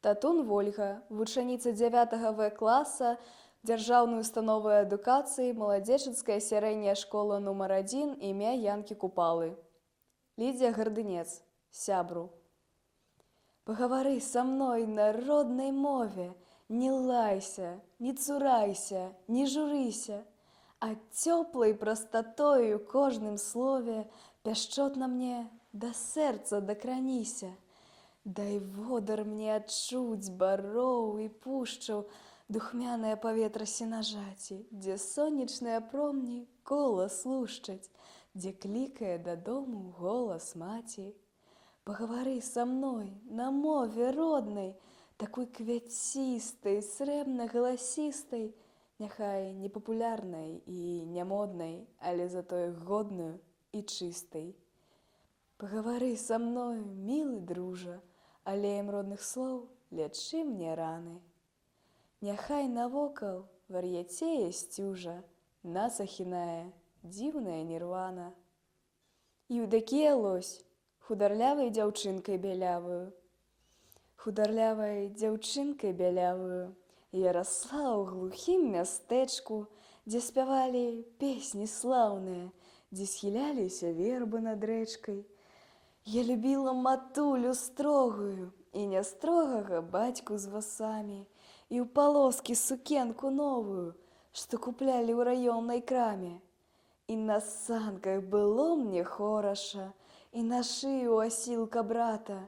Татун Вольга, вучаніца 9 В класа Дзяржаўнай установы адукацыі Маладзечынская сярэдняя школа нумар 1 імя Янкі Купалы. Лідзія Гардынец, сябру. Пагавары са мной на роднай мове, не лайся, не цурайся, не журыся, а цёплай прастатою кожным слове пяшчотна мне да сэрца дакраніся. Дай водар мне адчуць бароў і пушчаў духмянае паветра сенажаці, дзе сонечныя промні голас лушчаць, дзе клікае дадому голас маці. Пагавары са мной на мове роднай, такой квяцістай, срэбна-галасістай, няхай не папулярнай і не моднай, але затое годную і чыстай. Пагавары са мною, мілы дружа, алеем родных слоў лячы мне раны. Няхай навокал вар'яцее сцюжа, нас ахінае дзіўная нірвана. Еўдакія Лось, хударлявай дзяўчынкай бялявую. Хударлявай дзяўчынкай бялявую я расла ў глухім мястэчку, дзе спявалі песні слаўныя, дзе схіляліся вербы над рэчкай. Я любіла матулю строгую і нястрогага бацьку з васамі, і ў палоскі сукенку новую, што куплялі ў раённай краме. І на санках было мне хораша, і на шыю асілка брата.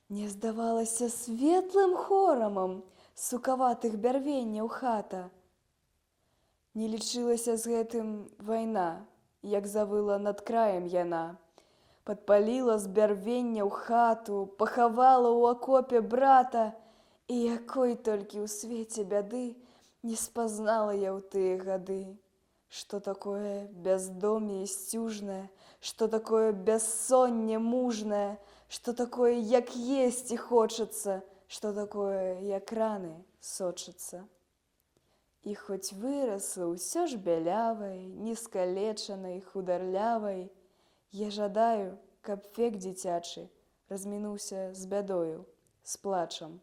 Мне здавалася светлым хорамам сукаватых бярвенняў хата. Не лічылася з гэтым вайна, як завыла над краем яна. Падпаліла з бярвенняў хату, пахавала ў акопе брата, і якой толькі ў свеце бяды не спазнала я ў тыя гады. Што такое бяздом'е сцюжнае, што такое бяссонне мужнае, што такое, як есці хочацца, што такое, як раны сочацца. І хоць вырасла ўсё ж бялявай, нескалечанай, хударлявай, я жадаю, каб век дзіцячы размінуўся з бядою, з плачам.